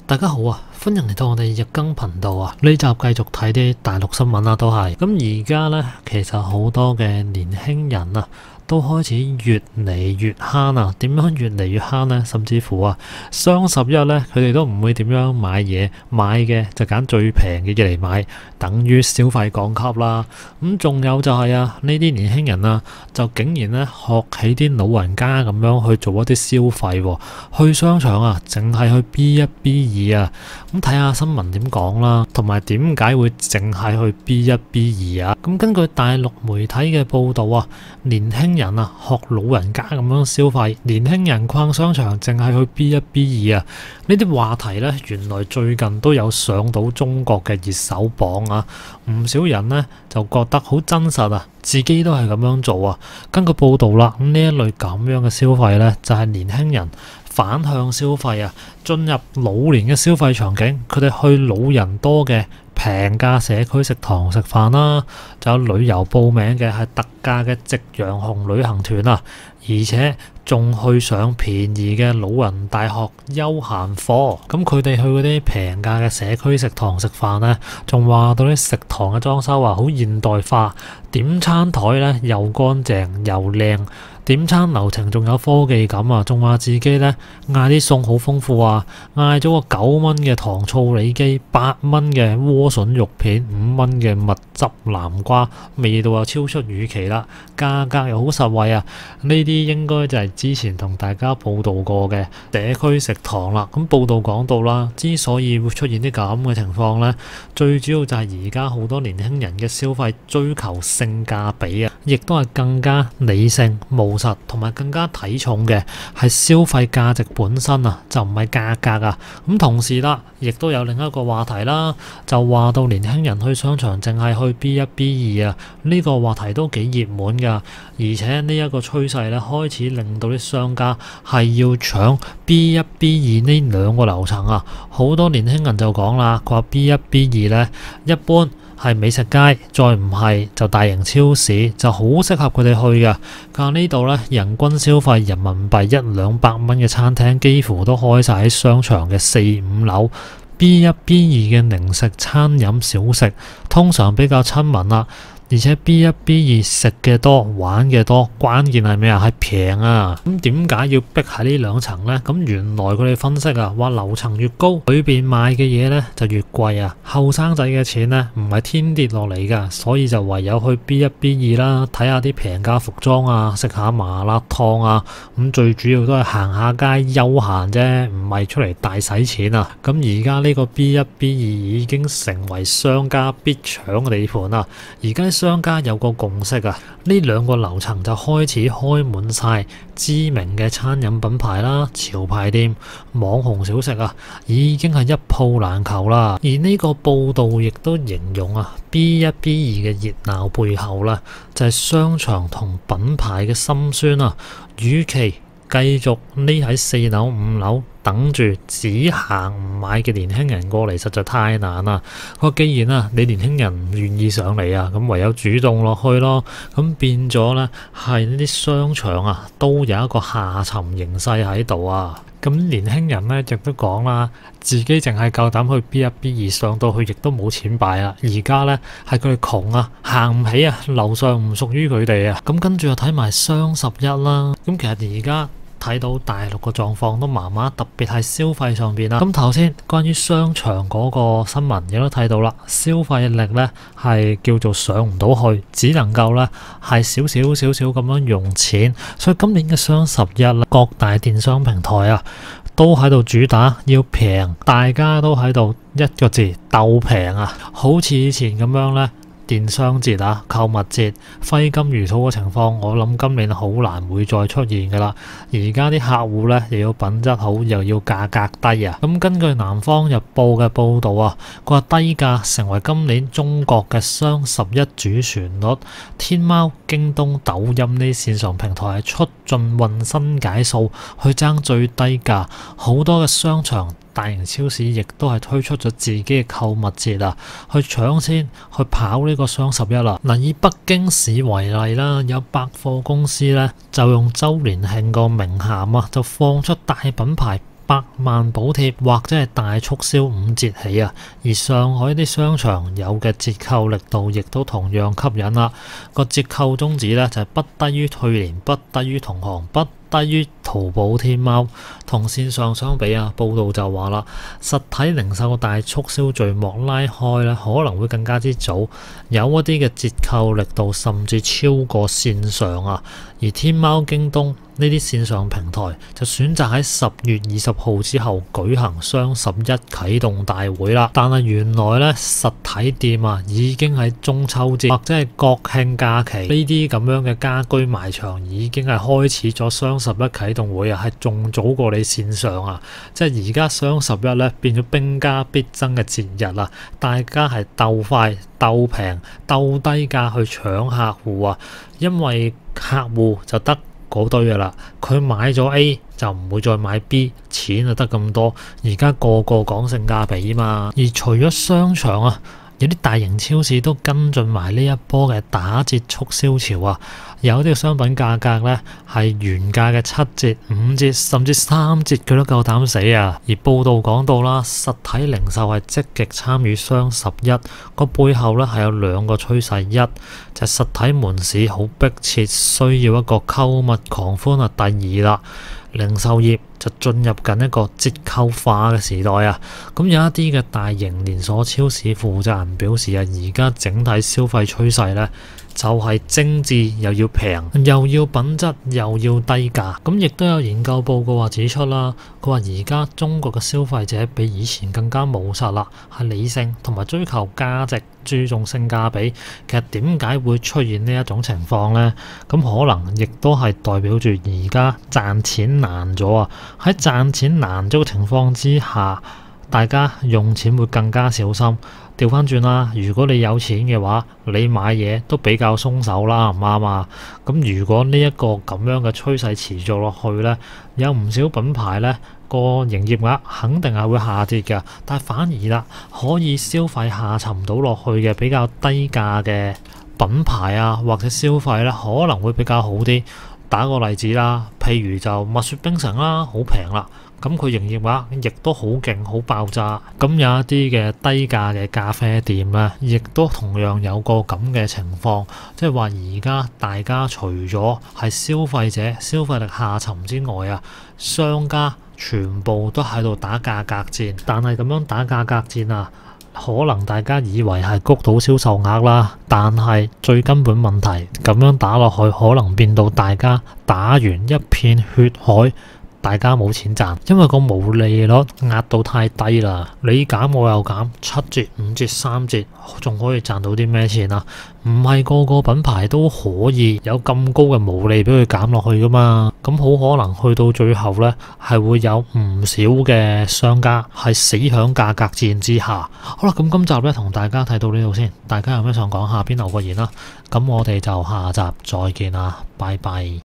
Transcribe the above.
大家好啊，歡迎嚟到我哋日更頻道啊！呢集繼續睇啲大陸新聞啦，都係咁而家呢，其實好多嘅年輕人啊，都開始越嚟越慳啊！點樣越嚟越慳呢？甚至乎啊，雙十一呢，佢哋都唔會點樣買嘢，買嘅就揀最平嘅嘢嚟買，等於消費降級啦。仲有就係啊，呢啲年輕人啊，就竟然呢學起啲老人家咁樣去做一啲消費喎，去商場啊，淨係去 B1、B2啊。咁睇下新聞點講啦，同埋點解會淨係去 B1、B2啊？咁根據大陸媒體嘅報導啊，年輕人啊學老人家咁樣消費，年輕人逛商場淨係去 B1、B2啊。呢啲話題呢，原來最近都有上到中國嘅熱搜榜啊。唔少人呢就覺得好真實啊，自己都係咁樣做啊。根據報導啦，呢一類咁樣嘅消費呢，就係年輕人反向消費啊，進入老年嘅消費場景，佢哋去老人多嘅平價社區食堂食飯啦，就有旅遊報名嘅係特價嘅夕陽紅旅行團啊，而且仲去上便宜嘅老人大學休閒課。咁佢哋去嗰啲平價嘅社區食堂食飯呢，仲話到啲食堂嘅裝修啊好現代化，點餐台呢又乾淨又靚，點餐流程仲有科技感啊，仲話自己呢嗌啲餸好豐富啊，嗌咗個9蚊嘅糖醋里脊、8蚊嘅萵筍肉片、5蚊嘅蜜汁南瓜，味道又超出預期啦，價格又好實惠啊！呢啲應該就係之前同大家報道過嘅社區食堂啦。咁報道講到啦，之所以會出現啲咁嘅情況呢，最主要就係而家好多年輕人嘅消費追求性價比啊，亦都係更加理性務實，同埋更加睇重嘅係消費價值本身啊，就唔係價格啊。咁同時啦，亦都有另一個話題啦，就話到年輕人去商場淨係去 B1、B2啊，呢個話題都幾熱門噶，而且呢一個趨勢咧開始令到啲商家係要搶 B1、B2 呢兩個樓層啊。好多年輕人就講啦，佢話 B1、B2 呢一般係美食街，再唔係就大型超市，就好適合佢哋去嘅。但呢度呢，人均消費人民幣100-200蚊嘅餐廳幾乎都開晒喺商場嘅4、5樓。B1、B2 嘅零食、餐飲、小食通常比較親民啦。而且 B1、B2 食嘅多，玩嘅多，關鍵係咩啊？係平啊！咁點解要逼喺呢兩層呢？咁原來佢哋分析啊，話樓層越高，裏邊賣嘅嘢呢就越貴啊！後生仔嘅錢呢唔係天跌落嚟㗎，所以就唯有去 B1、B2 啦，睇下啲平價服裝啊，食下麻辣燙啊，咁最主要都係行下街休閒啫，唔係出嚟大使錢啊！咁而家呢個 B1、B2 已經成為商家必搶嘅地盤啦，而家商家有個共識啊，呢兩個樓層就開始開滿晒知名嘅餐飲品牌啦、潮牌店、網紅小食啊，已經係一鋪難求啦。而呢個報道亦都形容啊 B1、B2 嘅熱鬧背後啦，就係商場同品牌嘅心酸啊。與其繼續匿喺4樓、5樓等住只行唔買嘅年輕人過嚟，實在太難啦。既然啊，你年輕人唔願意上嚟啊，咁唯有主動落去咯。咁變咗呢，係呢啲商場啊，都有一個下沉形勢喺度啊。咁年輕人呢，亦都講啦，自己淨係夠膽去 B1、B2，上到去亦都冇錢擺啦。而家呢，係佢哋窮啊，行唔起啊，樓上唔屬於佢哋啊。咁跟住又睇埋雙十一啦。咁其實而家睇到大陸個狀況都麻麻，特別係消費上邊啦。咁頭先關於商場嗰個新聞亦都睇到啦，消費力呢係叫做上唔到去，只能夠呢係少少咁樣用錢。所以今年嘅雙十一啦，各大電商平台啊都喺度主打要平，大家都喺度一個字鬥平啊，好似以前咁樣呢。電商節啊、購物節揮金如土嘅情況，我諗今年好難會再出現㗎啦。而家啲客戶呢，又要品質好，又要價格低啊。咁根據南方日報嘅報導啊，佢話低價成為今年中國嘅雙十一主旋律。天貓、京東、抖音呢線上平台係出盡渾身解數去爭最低價，好多嘅商場、大型超市亦都係推出咗自己嘅購物節啊，去搶先去跑呢個雙十一啦。嗱，以北京市為例啦，有百貨公司咧就用週年慶個名銜啊，就放出大品牌100萬補貼或者係大促銷5折起啊，而上海啲商場有嘅折扣力度亦都同樣吸引啦。個折扣宗旨咧就係不低於去年，不低於同行，不低於淘寶、天貓。同線上相比啊，報道就話啦，實體零售嘅大促銷序幕拉開咧，可能會更加之早，有一啲嘅折扣力度甚至超過線上啊。而天貓、京東呢啲線上平台就選擇喺10月20號之後舉行雙11啟動大會啦。但係原來咧，實體店啊已經喺中秋節或者係國慶假期呢啲咁樣嘅家居賣場已經係開始咗雙11啟動會啊，係仲早過你線上啊！即係而家雙11咧變咗兵家必爭嘅節日啦，大家係鬥快、鬥平、鬥低價去搶客戶啊！因為客戶就得嗰堆嘅啦，佢買咗 A 就唔會再買 B， 錢就得咁多。而家個個講性價比嘛，而除咗商場啊，有啲大型超市都跟進埋呢一波嘅打折促銷潮啊！有啲商品價格咧係原價嘅7折、5折甚至3折，佢都夠膽死啊！而報道講到啦，實體零售係積極參與雙11，個背後咧係有2個趨勢，一就係實體門市好迫切需要一個購物狂歡啊，第二啦，零售業就進入緊一個折扣化嘅時代啊！咁有一啲嘅大型連鎖超市負責人表示啊，而家整體消費趨勢咧就係精緻又要平，又要品質，又要低價。咁亦都有研究報告話指出啦，佢話而家中國嘅消費者比以前更加務實啦，係理性同埋追求價值，注重性價比。其實點解會出現呢一種情況呢？咁可能亦都係代表住而家賺錢難咗啊！喺賺錢難咗嘅情況之下，大家用錢會更加小心。調翻轉啦，如果你有錢嘅話，你買嘢都比較鬆手啦，唔啱啊？咁如果呢一個咁樣嘅趨勢持續落去呢，有唔少品牌呢個營業額肯定係會下跌嘅，但係反而啦，可以消費下沉到落去嘅比較低價嘅品牌啊，或者消費呢可能會比較好啲。打個例子啦，譬如就蜜雪冰城啦，好平啦，咁佢營業額亦都好勁，好爆炸。咁有一啲嘅低價嘅咖啡店咧，亦都同樣有個咁嘅情況，即係話而家大家除咗係消費者消費力下沉之外啊，商家全部都喺度打價格戰。但係咁樣打價格戰啊，可能大家以為係谷到銷售額啦，但係最根本問題咁樣打落去，可能變到大家打完一片血海，大家冇錢賺，因為個毛利率壓到太低啦。你減我又減，7折、5折、3折，仲可以賺到啲咩錢啊？唔係個個品牌都可以有咁高嘅毛利俾佢減落去噶嘛。咁好可能去到最後呢，係會有唔少嘅商家係死響價格戰之下。好啦，咁今集呢，同大家睇到呢度先，大家有咩想講下邊留個言啦。咁我哋就下集再見啦，拜拜。